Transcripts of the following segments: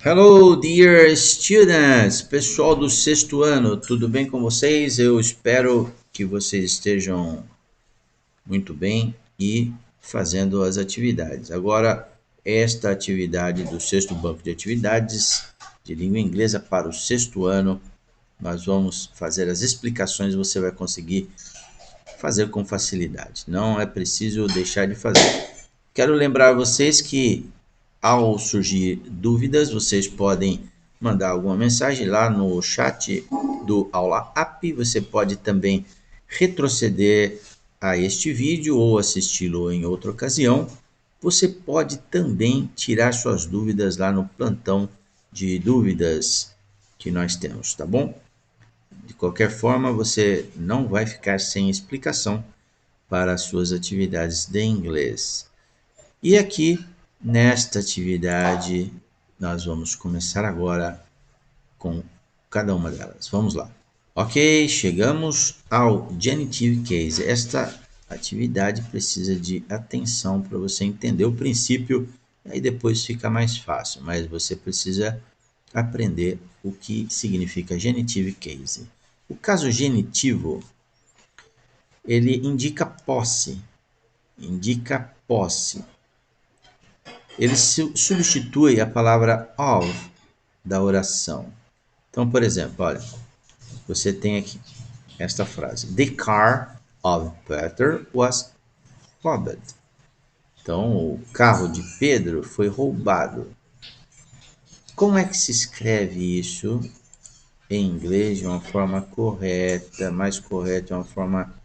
Hello, dear students! Pessoal do sexto ano, tudo bem com vocês? Eu espero que vocês estejam muito bem e fazendo as atividades. Agora, esta atividade do sexto banco de atividades de língua inglesa para o sexto ano, nós vamos fazer as explicações, você vai conseguir fazer com facilidade. Não é preciso deixar de fazer. Quero lembrar vocês que, ao surgir dúvidas, vocês podem mandar alguma mensagem lá no chat do Aula App. Você pode também retroceder a este vídeo ou assisti-lo em outra ocasião. Você pode também tirar suas dúvidas lá no plantão de dúvidas que nós temos, tá bom? De qualquer forma, você não vai ficar sem explicação para as suas atividades de inglês. E aqui, nesta atividade, nós vamos começar agora com cada uma delas. Vamos lá. Ok, chegamos ao Genitive Case. Esta atividade precisa de atenção para você entender o princípio, aí depois fica mais fácil, mas você precisa aprender o que significa Genitive Case. O caso genitivo, ele indica posse, indica posse. Ele substitui a palavra of da oração. Então, por exemplo, olha, você tem aqui esta frase: The car of Peter was robbed. Então, o carro de Pedro foi roubado. Como é que se escreve isso em inglês de uma forma correta, mais correta, de uma forma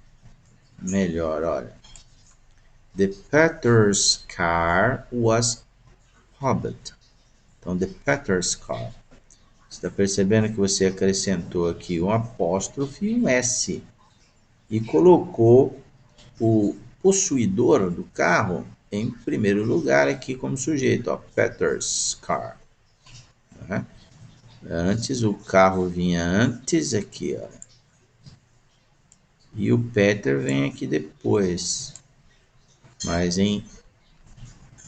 melhor? Olha, The Peter's car was robbed. Então, The Peter's car. Você está percebendo que você acrescentou aqui um apóstrofe e um S e colocou o possuidor do carro em primeiro lugar aqui como sujeito, ó, Peter's car. Né? Antes o carro vinha antes aqui, ó, e o Peter vem aqui depois. Mas em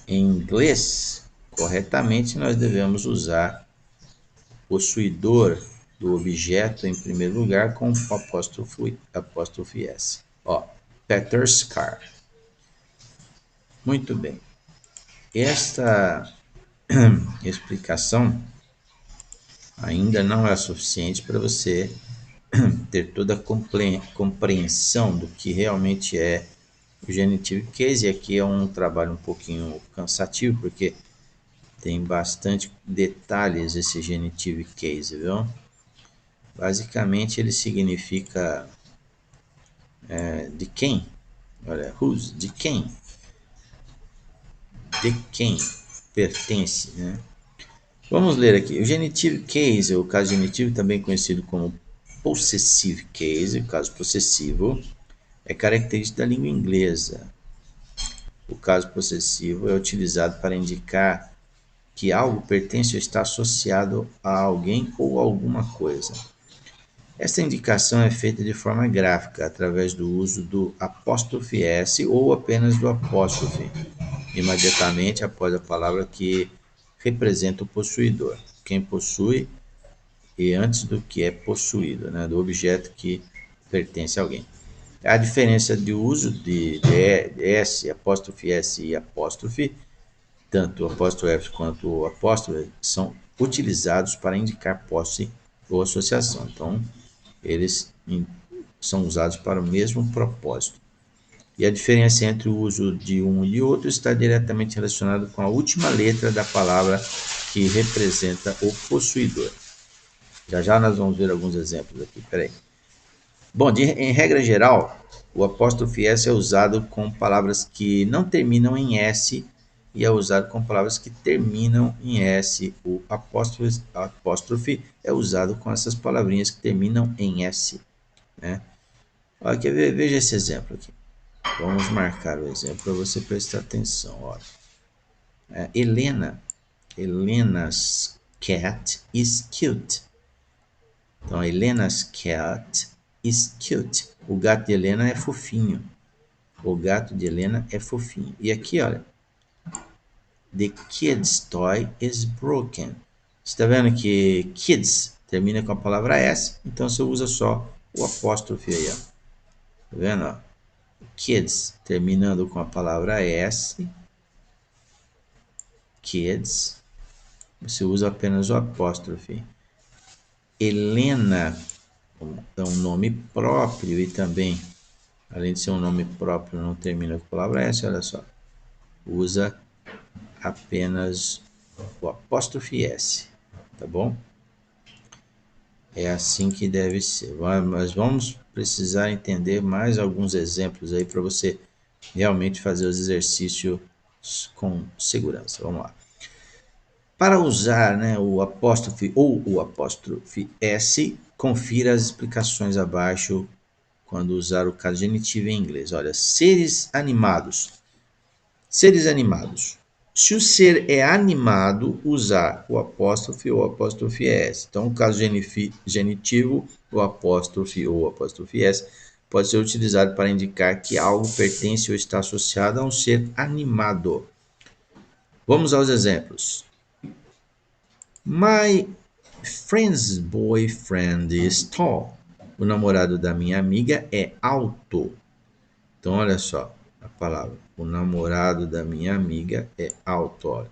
inglês, corretamente, nós devemos usar possuidor do objeto em primeiro lugar com o apóstrofe S. Ó, Peter's car. Muito bem. Esta explicação ainda não é suficiente para você ter toda a compreensão do que realmente é o genitive case. E aqui é um trabalho um pouquinho cansativo, porque tem bastante detalhes esse genitive case, viu? Basicamente ele significa de quem? Olha, whose, de quem pertence, né? Vamos ler aqui. O genitive case, o caso genitivo, também conhecido como possessive case, o caso possessivo, é característica da língua inglesa. O caso possessivo é utilizado para indicar que algo pertence ou está associado a alguém ou a alguma coisa. Esta indicação é feita de forma gráfica, através do uso do apóstrofe S ou apenas do apóstrofe, imediatamente após a palavra que representa o possuidor, quem possui, e antes do que é possuído, né, do objeto que pertence a alguém. A diferença de uso de S, apóstrofe S e apóstrofe, tanto o apóstrofe F quanto o apóstrofe, são utilizados para indicar posse ou associação. Então, eles são usados para o mesmo propósito. E a diferença entre o uso de um e de outro está diretamente relacionada com a última letra da palavra que representa o possuidor. Já já nós vamos ver alguns exemplos aqui. Peraí. Bom, em regra geral, o apóstrofe S é usado com palavras que não terminam em S e é usado com palavras que terminam em S. O apóstrofe é usado com essas palavrinhas que terminam em S. Né? Olha, veja esse exemplo aqui. Vamos marcar o exemplo para você prestar atenção. Olha. Elena's cat is cute. Então, Elena's cat is cute. O gato de Helena é fofinho. O gato de Helena é fofinho. E aqui, olha. The kid's toy is broken. está vendo que kids termina com a palavra S, então você usa só o apóstrofe aí, ó. Tá vendo? Ó? Kids terminando com a palavra S, kids, você usa apenas o apóstrofe. Helena é um nome próprio e também, além de ser um nome próprio, não termina com a palavra S, olha só. Usa apenas o apóstrofe S, tá bom? É assim que deve ser. Mas vamos precisar entender mais alguns exemplos aí para você realmente fazer os exercícios com segurança. Vamos lá. Para usar, né, o apóstrofe ou o apóstrofe S, confira as explicações abaixo quando usar o caso genitivo em inglês. Olha, seres animados. Seres animados. Se o ser é animado, usar o apóstrofe ou apóstrofe S. Então, o caso genitivo, o apóstrofe ou apóstrofe S, pode ser utilizado para indicar que algo pertence ou está associado a um ser animado. Vamos aos exemplos. My friend's boyfriend is tall. O namorado da minha amiga é alto. Então, olha só a palavra. O namorado da minha amiga é alto. Olha.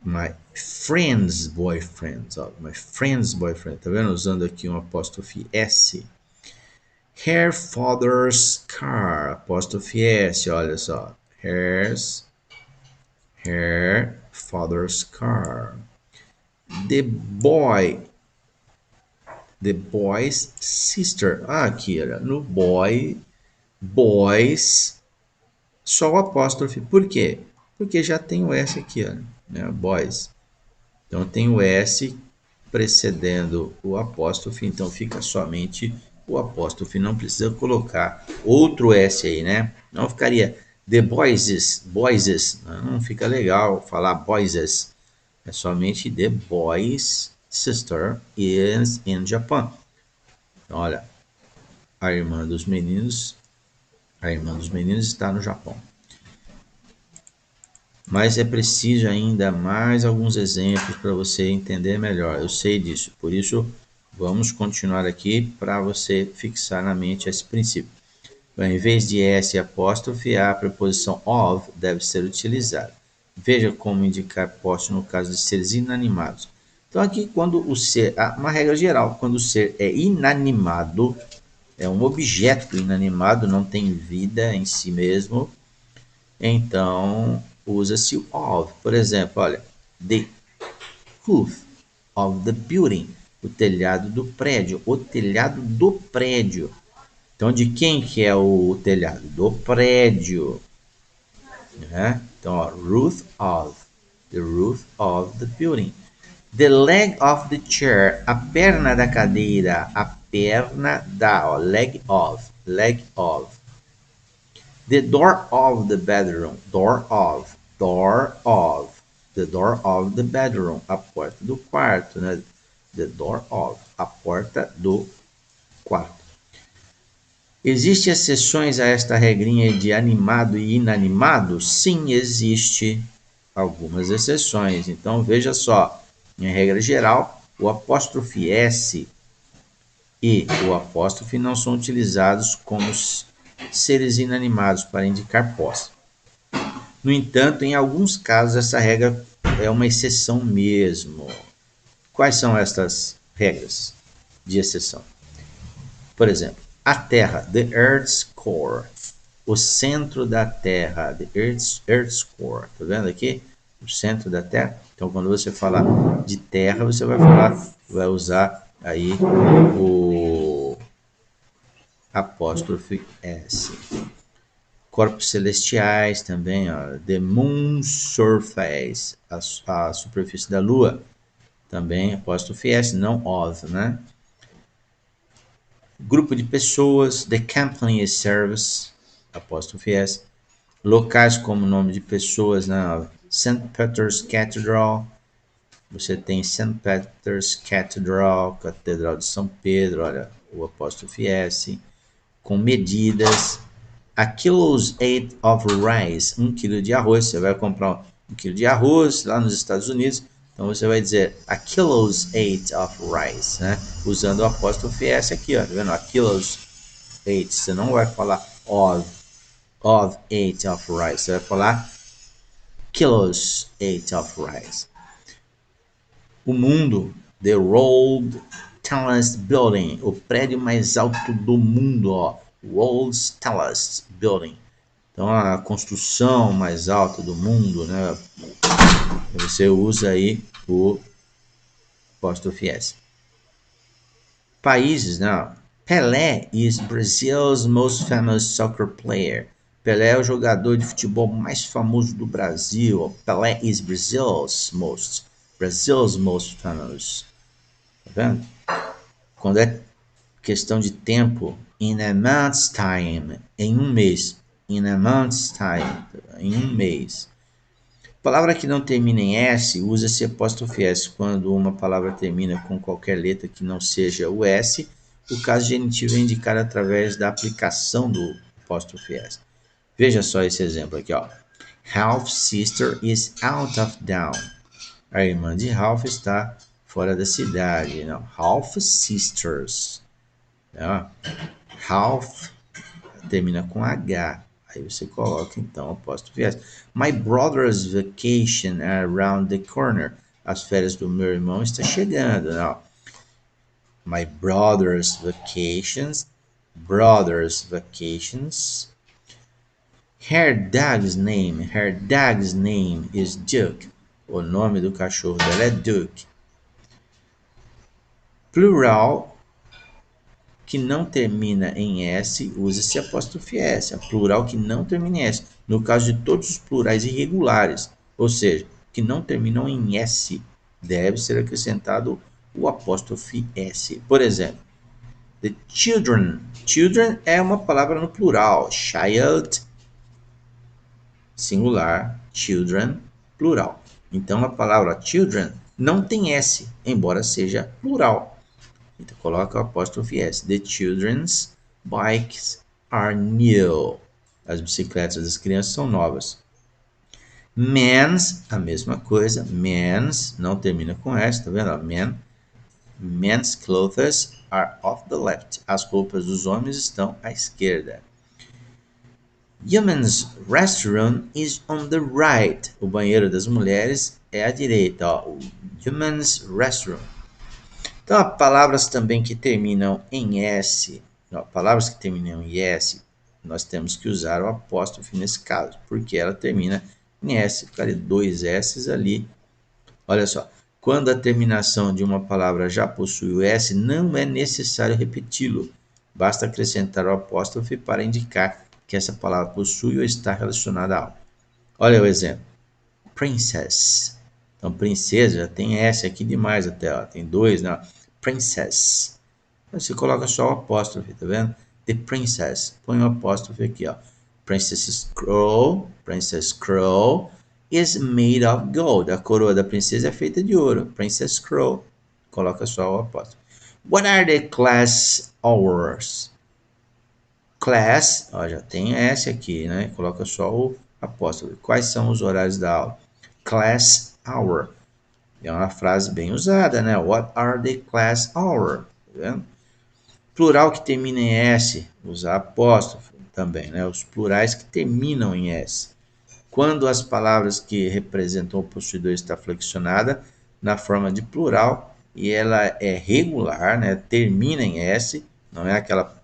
My friend's boyfriend. Ó. My friend's boyfriend. Tá vendo? Usando aqui um apóstrofe S. Her father's car. Apóstrofe S. Olha só. Her father's car. The boy's sister. Ah, aqui era no boys, só o apóstrofe. Por quê? Porque já tem o S aqui, ó, né? Boys. Então tem o S precedendo o apóstrofe, então fica somente o apóstrofe. Não precisa colocar outro S aí, né? Não ficaria the boys, não fica legal falar boys. É somente the boy's sister is in Japan. Então, olha, a irmã dos meninos está no Japão. Mas é preciso ainda mais alguns exemplos para você entender melhor. Eu sei disso, por isso vamos continuar aqui para você fixar na mente esse princípio. Bom, em vez de S e apóstrofe, a preposição of deve ser utilizada. Veja como indicar posse no caso de seres inanimados. Então aqui, quando o ser, uma regra geral, quando o ser é inanimado, é um objeto inanimado, não tem vida em si mesmo, então usa-se o of. Por exemplo, olha, the roof of the building, o telhado do prédio, o telhado do prédio. Então, de quem que é o telhado? Do prédio. Né? Então, ó, roof of, the roof of the building. The leg of the chair, a perna da cadeira, a perna da, ó, leg of. The door of the bedroom, the door of the bedroom, a porta do quarto, né? The door of, a porta do quarto. Existem exceções a esta regrinha de animado e inanimado? Sim, existe algumas exceções. Então, veja só, em regra geral, o apóstrofe S e o apóstrofe não são utilizados como seres inanimados para indicar posse. No entanto, em alguns casos, essa regra é uma exceção mesmo. Quais são estas regras de exceção? Por exemplo, a Terra, the Earth's core, o centro da Terra, the Earth's core, tá vendo aqui? O centro da Terra. Então, quando você falar de Terra, você vai usar aí o apóstrofe S. Corpos celestiais também, ó, the moon's surface, a superfície da Lua, também apóstrofe S, não of, né? Grupo de pessoas, the company service, apóstrofe S. Locais como nome de pessoas, né? St. Peter's Cathedral, você tem St. Peter's Cathedral, Catedral de São Pedro, olha, o apóstrofe S. Com medidas, a kilo's eight of rice, 1 quilo de arroz, você vai comprar 1 quilo de arroz lá nos Estados Unidos, Então você vai dizer a kilos 8 of rice, né? Usando o apóstrofe S aqui, ó, tá vendo? A kilos 8. Você não vai falar of 8 of rice, você vai falar kilos 8 of rice. O mundo, the world tallest building, o prédio mais alto do mundo, ó, world's tallest building. Então a construção mais alta do mundo, né? Você usa aí o apóstrofe S. Países, né? Pelé is Brazil's most famous soccer player. Pelé é o jogador de futebol mais famoso do Brasil. Pelé is Brazil's most famous. Tá vendo? Quando é questão de tempo, in a month's time, em um mês. In a month's time, em um mês. Palavra que não termina em S, usa-se apóstrofe S quando uma palavra termina com qualquer letra que não seja o S. O caso genitivo é indicado através da aplicação do apóstrofe S. Veja só esse exemplo aqui, ó. Half sister is out of town. A irmã de Ralph está fora da cidade. Não, half sisters. Né? Half termina com H. Aí você coloca então apóstrofe S. My brother's vacation are around the corner. As férias do meu irmão estão chegando. Não. My brother's vacations. Brother's vacations. Her dog's name is Duke. O nome do cachorro dela é Duke. Plural que não termina em S, usa-se apóstrofe S. A plural que não termina em S. No caso de todos os plurais irregulares, ou seja, que não terminam em S, deve ser acrescentado o apóstrofe S. Por exemplo, the children. Children é uma palavra no plural. Child, singular. Children, plural. Então a palavra children não tem S, embora seja plural. Então coloca o apóstrofe S. The children's bikes are new. As bicicletas das crianças são novas. Men's, a mesma coisa. Men's, não termina com S, tá vendo? Men's clothes are off the left. As roupas dos homens estão à esquerda. Women's restroom is on the right. O banheiro das mulheres é à direita. Ó. Women's restroom. Então, há palavras também que terminam em S, palavras que terminam em S, nós temos que usar o apóstrofe nesse caso, porque ela termina em S, ficaria dois S's ali. Olha só, quando a terminação de uma palavra já possui o S, não é necessário repeti-lo, basta acrescentar o apóstrofe para indicar que essa palavra possui ou está relacionada a algo. Olha o exemplo, princess. Então, princesa já tem S aqui demais até, ó. Tem dois, né? Princess. Você coloca só o apóstrofe, tá vendo? The princess. Põe o apóstrofe aqui, ó. Princess Crow is made of gold. A coroa da princesa é feita de ouro. Princess Crow. Coloca só o apóstrofe. What are the class hours? Class, ó, já tem S aqui, né? Coloca só o apóstrofe. Quais são os horários da aula? Class hour. É uma frase bem usada, né? What are the class hour? Tá vendo? Plural que termina em S, usar apóstrofo também, né? Os plurais que terminam em S. Quando as palavras que representam o possuidor está flexionada na forma de plural e ela é regular, né? Termina em S, não é aquela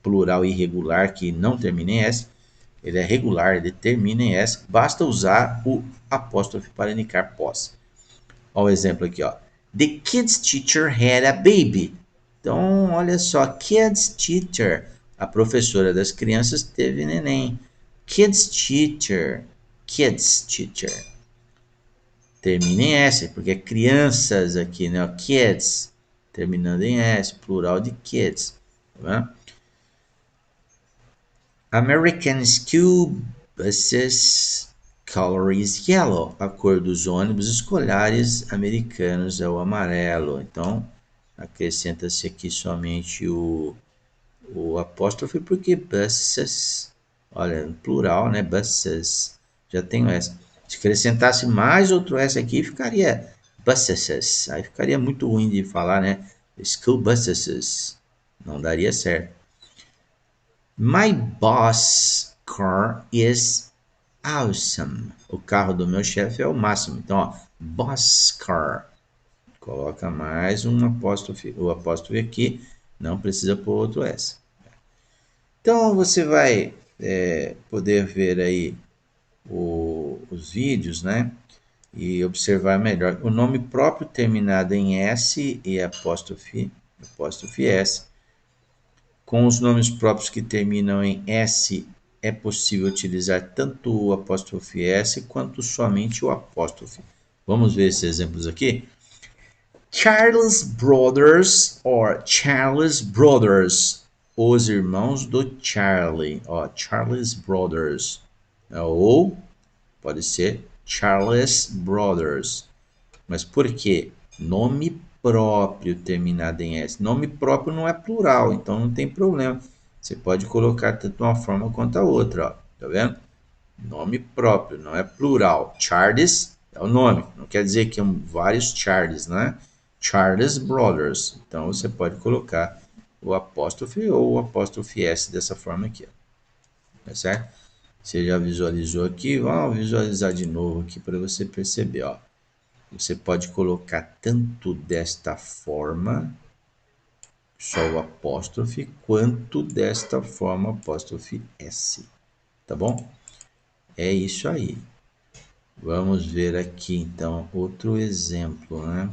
plural irregular que não termina em S. Ele é regular, ele termina em S. Basta usar o apóstrofe para indicar pós. Olha o exemplo aqui, ó. The kid's teacher had a baby. Então, olha só, kid's teacher. A professora das crianças teve neném. Kids teacher. Termina em S, porque é crianças aqui, né? Kids. Terminando em S, plural de kids. Tá? American school buses color is yellow. A cor dos ônibus escolares americanos é o amarelo. Então, acrescenta-se aqui somente o apóstrofe, porque buses, olha, no plural, né? Buses, já tem o S. Se acrescentasse mais outro S aqui, ficaria buses. Aí ficaria muito ruim de falar, né? School buses. Não daria certo. My boss car is awesome. O carro do meu chefe é o máximo. Então, ó, boss car. Coloca mais um apóstrofe, o apóstrofe aqui. Não precisa pôr outro S. Então, você vai poder ver aí os vídeos, né? E observar melhor. O nome próprio terminado em S e apóstrofe S. Com os nomes próprios que terminam em S, é possível utilizar tanto o apóstrofe S quanto somente o apóstrofe. Vamos ver esses exemplos aqui? Charles Brothers or Charles Brothers. Os irmãos do Charlie. Ó, Charles Brothers. Ou pode ser Charles Brothers. Mas por quê? Nome próprio terminado em S. Nome próprio não é plural, então não tem problema. Você pode colocar tanto uma forma quanto a outra, ó. Tá vendo? Nome próprio, não é plural. Charles é o nome, não quer dizer que são vários Charles, né? Charles Brothers. Então você pode colocar o apóstrofe ou o apóstrofe S dessa forma aqui, ó. Tá certo? Você já visualizou aqui? Vamos visualizar de novo aqui para você perceber, ó. Você pode colocar tanto desta forma, só o apóstrofe, quanto desta forma, apóstrofe S. Tá bom? É isso aí. Vamos ver aqui, então, outro exemplo, né?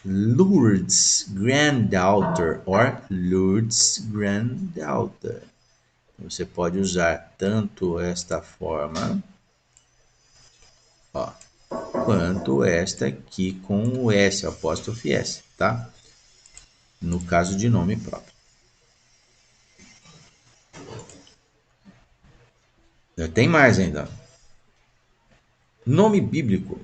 Lourdes granddaughter or Lourdes granddaughter. Você pode usar tanto esta forma, ó, quanto esta aqui com o S, apóstrofe S, tá? No caso de nome próprio. Tem mais ainda. Nome bíblico,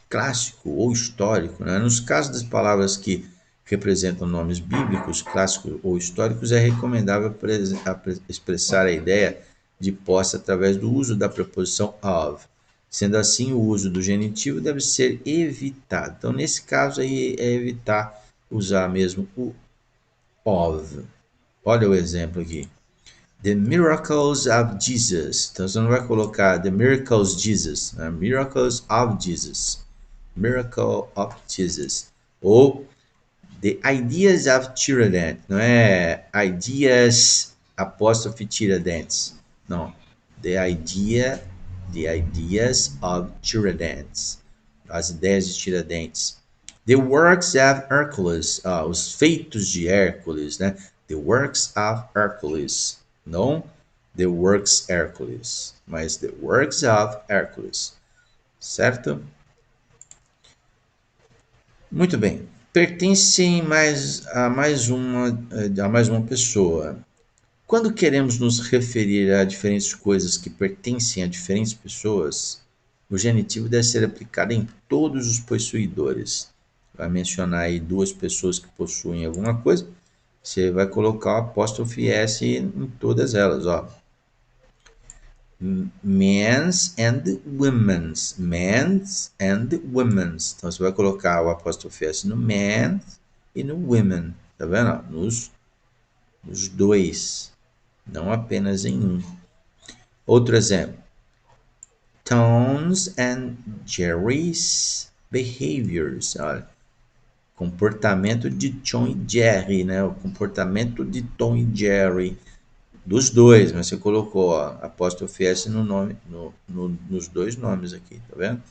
clássico ou histórico, né? Nos casos das palavras que representam nomes bíblicos, clássicos ou históricos, é recomendável expressar a ideia de posse através do uso da preposição of. Sendo assim, o uso do genitivo deve ser evitado. Então, nesse caso aí, é evitar usar mesmo o of. Olha o exemplo aqui. The Miracles of Jesus. Então você não vai colocar The Miracles Jesus, né? Miracles of Jesus. Miracle of Jesus. Ou The Ideas of Tiradentes. Não é Ideas apóstrofe Tiradentes. Não. The Ideas of Tiradentes. As ideias de Tiradentes. The Works of Hercules. Os feitos de Hércules, né? The Works of Hercules. Não The Works Hercules, mas The Works of Hercules. Certo? Muito bem. Pertencem a mais uma pessoa. Quando queremos nos referir a diferentes coisas que pertencem a diferentes pessoas, o genitivo deve ser aplicado em todos os possuidores. Vai mencionar aí duas pessoas que possuem alguma coisa, você vai colocar o apóstrofe S em todas elas, ó. Men's and women's. Men's and women's. Então você vai colocar o apóstrofe S no men's e no women. Tá vendo? Nos dois. Não apenas em um. Outro exemplo. Tom's and Jerry's behaviors. Olha, comportamento de Tom e Jerry, né? O comportamento de Tom e Jerry. Dos dois, mas você colocou ó, apóstrofe S no nome, nos dois nomes aqui, tá vendo?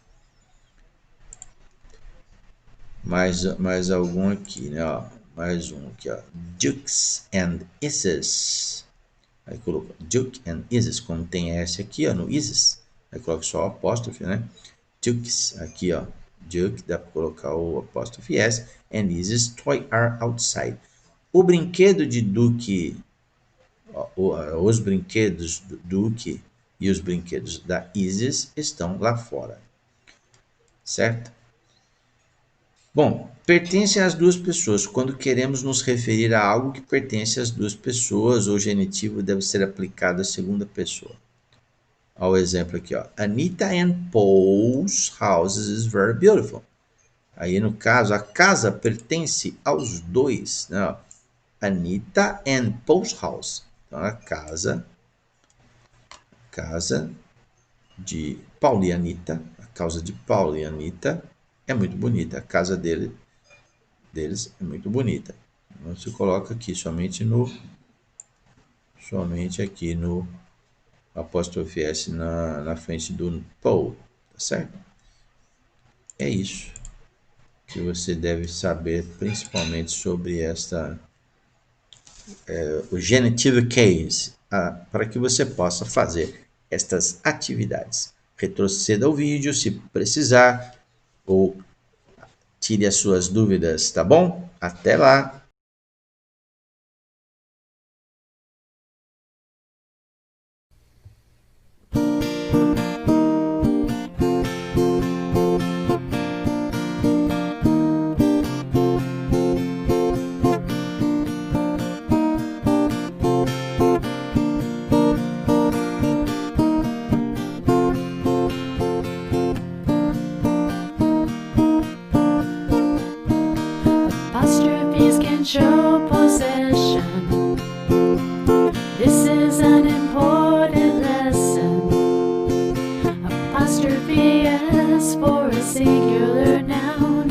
Mais algum aqui, né? Ó, mais um aqui, ó. Dukes and Isis. Aí colocou Duke and Isis, como tem S aqui, ó, no Isis. Aí coloca só o apóstrofe, né? Dukes, aqui, ó. Duke, dá para colocar o apóstrofe S. And Isis toy are outside. O brinquedo de Duke, os brinquedos do Duke e os brinquedos da Isis estão lá fora. Certo? Bom, pertencem às duas pessoas. Quando queremos nos referir a algo que pertence às duas pessoas, o genitivo deve ser aplicado à segunda pessoa. Olha o exemplo aqui, ó. Anita and Paul's house is very beautiful. Aí, no caso, a casa pertence aos dois, né? Anita and Paul's house. Então, a casa de Paulo e Anita, a casa de Paulo e Anita é muito bonita. A casa deles é muito bonita. Então, você coloca aqui somente aqui no apóstrofe S na frente do Paul, tá certo? É isso que você deve saber, principalmente sobre o genitive case, para que você possa fazer estas atividades. Retroceda o vídeo se precisar ou tire as suas dúvidas, tá bom? Até lá! Apostrophes can show possession. This is an important lesson. Apostrophe S for a singular noun.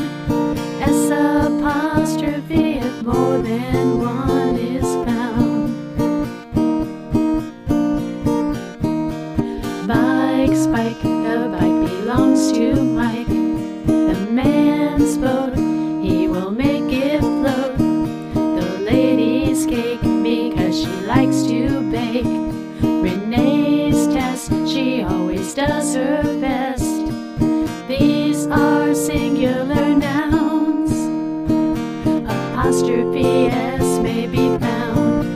S apostrophe if more than one is found. Bike, spike, the bike belongs to Mike. The man's boat, he will make it float. The lady's cake, because she likes to bake. Renee's test, she always does her best. These are singular nouns. Apostrophe S may be found.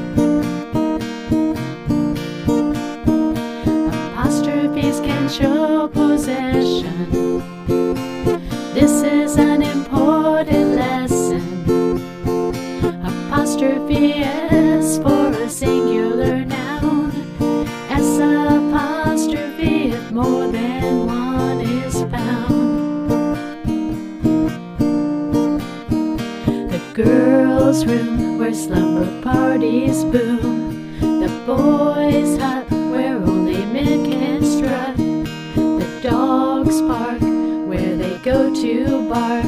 Apostrophes can show possession. This is an important lesson. Apostrophe S for a singular noun. S apostrophe if more than one is found. The girls' room where slumber parties boom. The boys' hut where only men can strut. The dogs bark where they go to bark.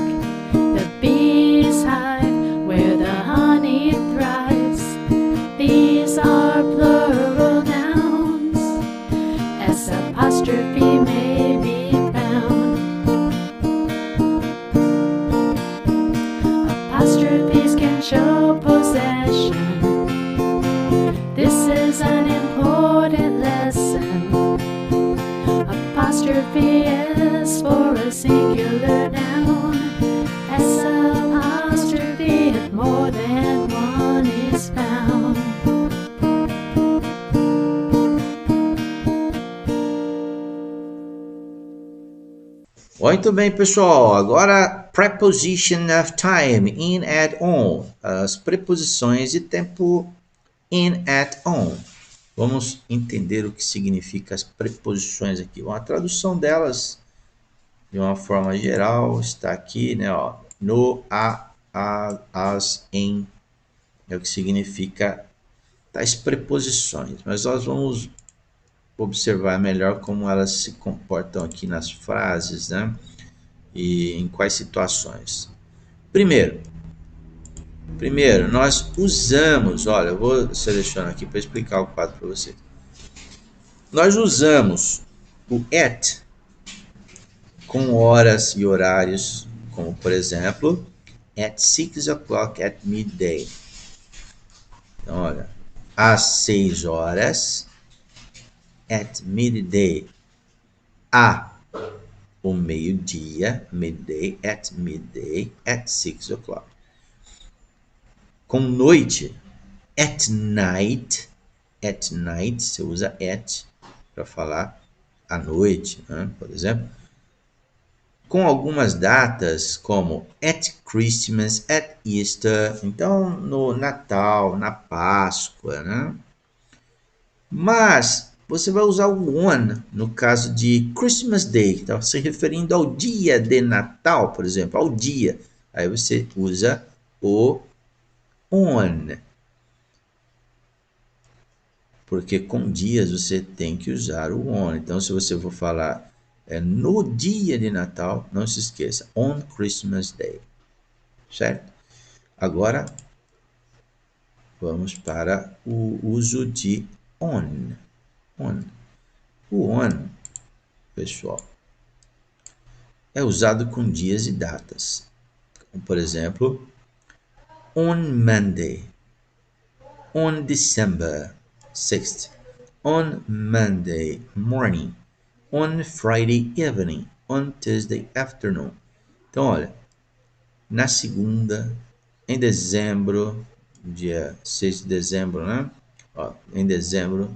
The bees hive where the honey thrives. These are plural nouns. S apostrophe may be found. Apostrophes can show possession. This is an important lesson. Apostrophe S for a singular noun. S apostrophe if more than one is found. Muito bem, pessoal. Agora, preposition of time, in, at, on. As preposições de tempo in, at, on. Vamos entender o que significa as preposições aqui. Bom, a tradução delas, de uma forma geral, está aqui, né? Ó, no, as, em, é o que significa tais preposições. Mas nós vamos observar melhor como elas se comportam aqui nas frases, né? E em quais situações. Primeiro, nós usamos, olha, eu vou selecionar aqui para explicar o quadro para vocês. Nós usamos o at com horas e horários, como por exemplo, at 6 o'clock at midday. Então, olha, às 6 horas, at midday, o meio-dia, midday, at 6 o'clock. Com noite, at night, você usa at para falar à noite, né? Por exemplo. Com algumas datas, como at Christmas, at Easter, então no Natal, na Páscoa, né? Mas você vai usar o on no caso de Christmas Day, que está se referindo ao dia de Natal, por exemplo, ao dia. Aí você usa o on. Porque com dias você tem que usar o on. Então, se você for falar no dia de Natal, não se esqueça, on Christmas Day, certo? Agora, vamos para o uso de on. On. O on, pessoal, é usado com dias e datas. Como, por exemplo, on Monday, on December 6th, on Monday morning, on Friday evening, on Tuesday afternoon. Então, olha, na segunda, em dezembro, dia 6 de dezembro, né? Ó, em dezembro,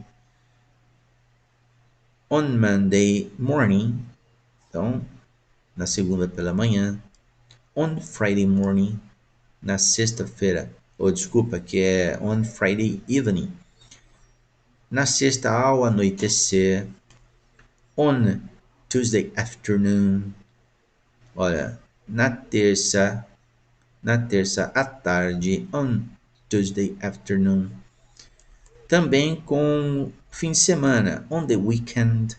on Monday morning, então, na segunda pela manhã, on Friday morning, na sexta-feira, ou desculpa, que é on Friday evening, na sexta ao anoitecer, on Tuesday afternoon, olha, na terça à tarde, on Tuesday afternoon. Também com fim de semana, on the weekend,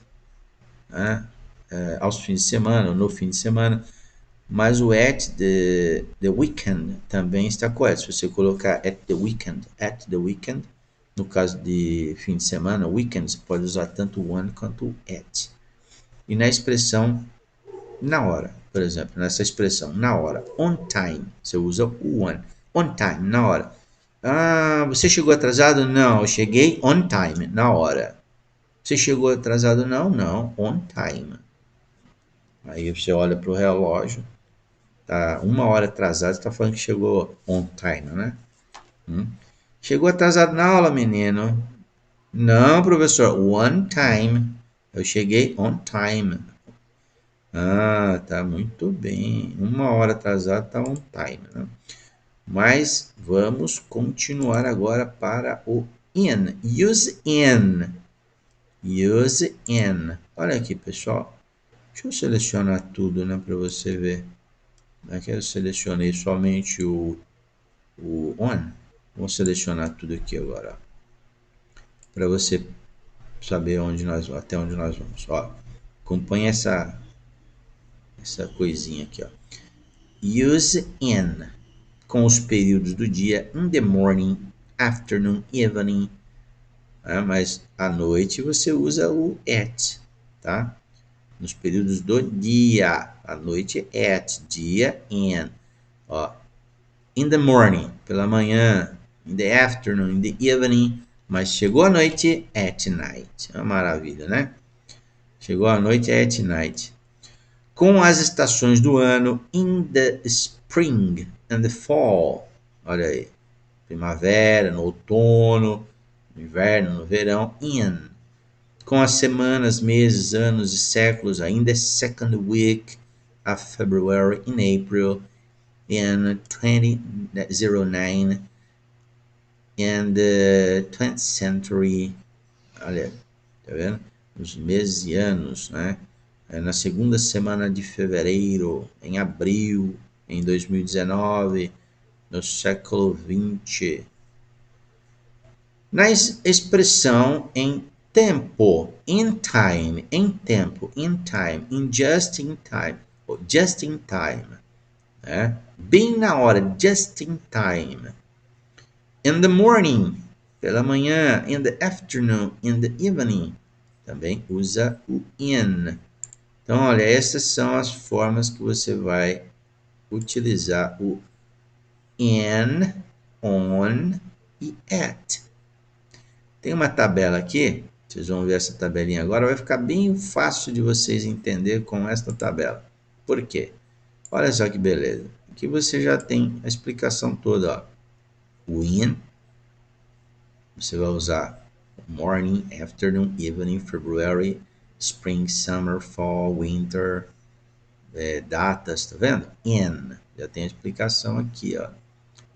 né? Aos fins de semana, ou no fim de semana. Mas o at the weekend também está correto. Se você colocar at the weekend, no caso de fim de semana, weekend, você pode usar tanto o on quanto o at. E na expressão na hora, por exemplo, nessa expressão na hora, on time, você usa o on time, na hora. Ah, você chegou atrasado? Não, eu cheguei on time, na hora. Você chegou atrasado? Não, não, on time. Aí você olha para o relógio, tá 1 hora atrasado, você está falando que chegou on time, né? Chegou atrasado na aula, menino? Não, professor, one time. Eu cheguei on time. Ah, tá muito bem. 1 hora atrasado tá on time, né? Mas vamos continuar agora para o in. Use in. Use in. Olha aqui, pessoal. Deixa eu selecionar tudo, né, para você ver. Aqui eu selecionei somente o on. Vou selecionar tudo aqui agora, para você saber até onde nós vamos. Ó, acompanha essa coisinha aqui, ó. Use in com os períodos do dia in the morning, afternoon, evening, mas à noite você usa o at, tá? Nos períodos do dia, à noite at, dia in, ó, in the morning, pela manhã, in the afternoon, in the evening, mas chegou a noite, at night. É uma maravilha, né? Chegou a noite, at night. Com as estações do ano, in the spring and the fall. Olha aí, primavera, no outono, no inverno, no verão, in. Com as semanas, meses, anos e séculos, in the second week of February, in April, in 2009, in the 20th century. Olha, tá vendo? Os meses e anos, né? Na segunda semana de fevereiro, em abril, em 2019, no século 20. Na expressão em tempo, in time, em tempo, in time, in just in time, ou just in time, né? Bem na hora, just in time. In the morning, pela manhã, in the afternoon, in the evening, também usa o in. Então, olha, essas são as formas que você vai utilizar o in, on e at. Tem uma tabela aqui, vocês vão ver essa tabelinha agora, vai ficar bem fácil de vocês entender com esta tabela. Por quê? Olha só que beleza. Aqui você já tem a explicação toda, ó. O in, você vai usar morning, afternoon, evening, February, spring, summer, fall, winter, datas, tá vendo? In, já tem a explicação aqui, ó.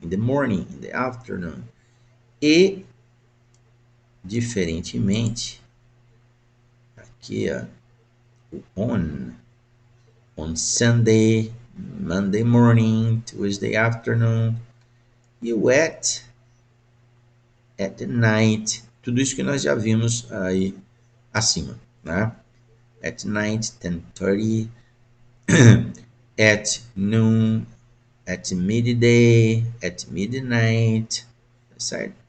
In the morning, in the afternoon. E, diferentemente, aqui, ó, on Sunday, Monday morning, Tuesday afternoon, e o at night, tudo isso que nós já vimos aí acima, né? At night, 10:30, at noon, at midday, at midnight, certo?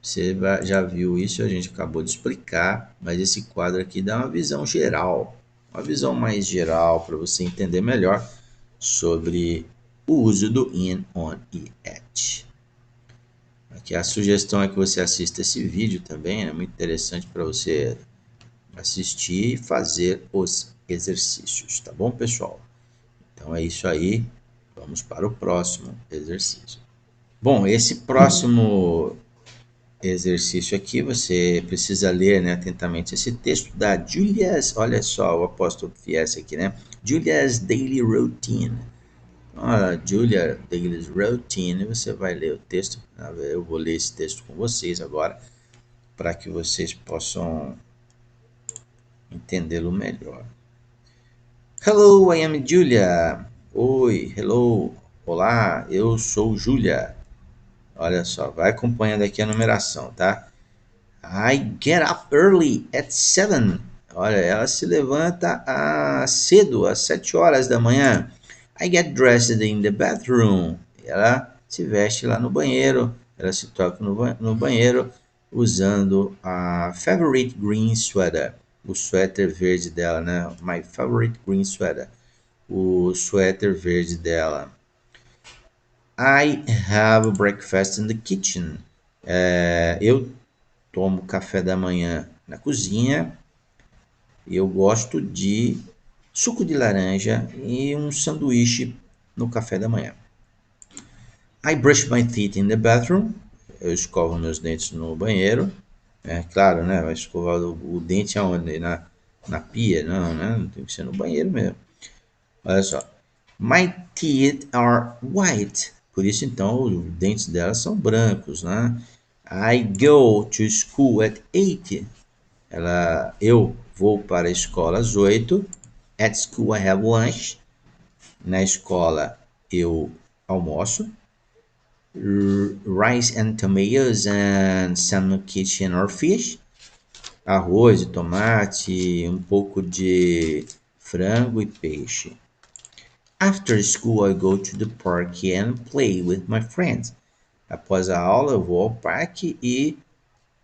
Você já viu isso, a gente acabou de explicar, mas esse quadro aqui dá uma visão geral, uma visão mais geral para você entender melhor sobre o uso do in, on e at. Aqui a sugestão é que você assista esse vídeo também, é muito interessante para você assistir e fazer os exercícios, tá bom, pessoal? Então é isso aí, vamos para o próximo exercício. Bom, esse próximo exercício aqui, você precisa ler, né, atentamente esse texto da Julia's, olha só o apóstolo Fies aqui, né? Julia's Daily Routine. Então, Julia Daily Routine, você vai ler o texto, eu vou ler esse texto com vocês agora, para que vocês possam entendê-lo melhor. Hello, I am Julia. Oi, hello, olá, eu sou Julia. Olha só, vai acompanhando aqui a numeração, tá? I get up early at 7. Olha, ela se levanta cedo, às 7 horas da manhã. I get dressed in the bathroom. Ela se veste lá no banheiro. Ela se toca no banheiro usando a favorite green sweater. O suéter verde dela, né? My favorite green sweater. O suéter verde dela. I have breakfast in the kitchen. Eu tomo café da manhã na cozinha. Eu gosto de suco de laranja e um sanduíche no café da manhã. I brush my teeth in the bathroom. Eu escovo meus dentes no banheiro. É claro, né? Vai escovar o dente aonde? Na pia? Não, né? Tem que ser no banheiro mesmo. Olha só. My teeth are white. Por isso, então, os dentes dela são brancos, né? I go to school at 8. Eu vou para a escola às 8. At school I have lunch. Na escola eu almoço. Rice and tomatoes and some kitchen or fish. Arroz e tomate, um pouco de frango e peixe. After school I go to the park and play with my friends. Após a aula eu vou ao parque e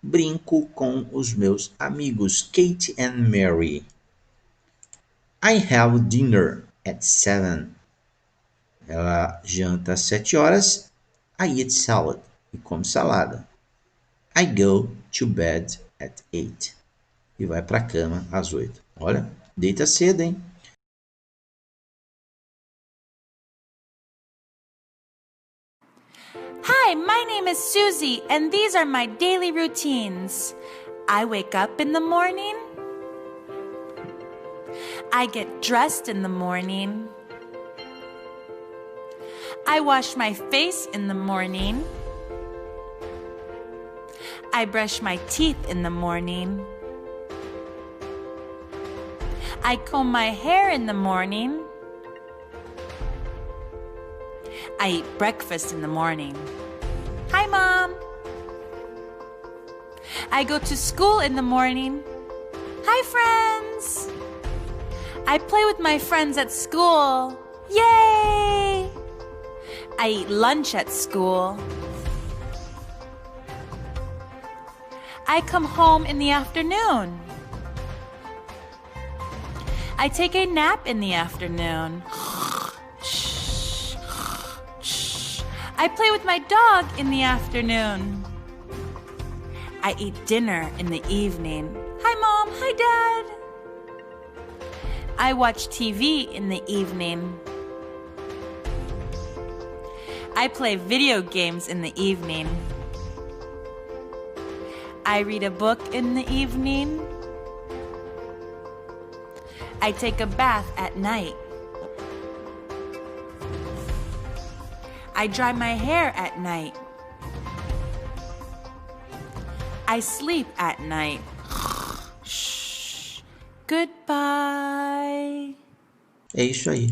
brinco com os meus amigos Kate and Mary. I have dinner at 7. Ela janta às 7 horas. I eat salad. E come salada. I go to bed at 8. E vai para a cama às 8. Olha, deita cedo, hein? Hi, my name is Susie, and these are my daily routines. I wake up in the morning. I get dressed in the morning. I wash my face in the morning. I brush my teeth in the morning. I comb my hair in the morning. I eat breakfast in the morning. Hi, Mom. I go to school in the morning. Hi, friends. I play with my friends at school. Yay! I eat lunch at school. I come home in the afternoon. I take a nap in the afternoon. I play with my dog in the afternoon. I eat dinner in the evening. Hi, Mom. Hi, Dad. I watch TV in the evening. I play video games in the evening. I read a book in the evening. I take a bath at night. I dry my hair at night. I sleep at night. Goodbye. É isso aí.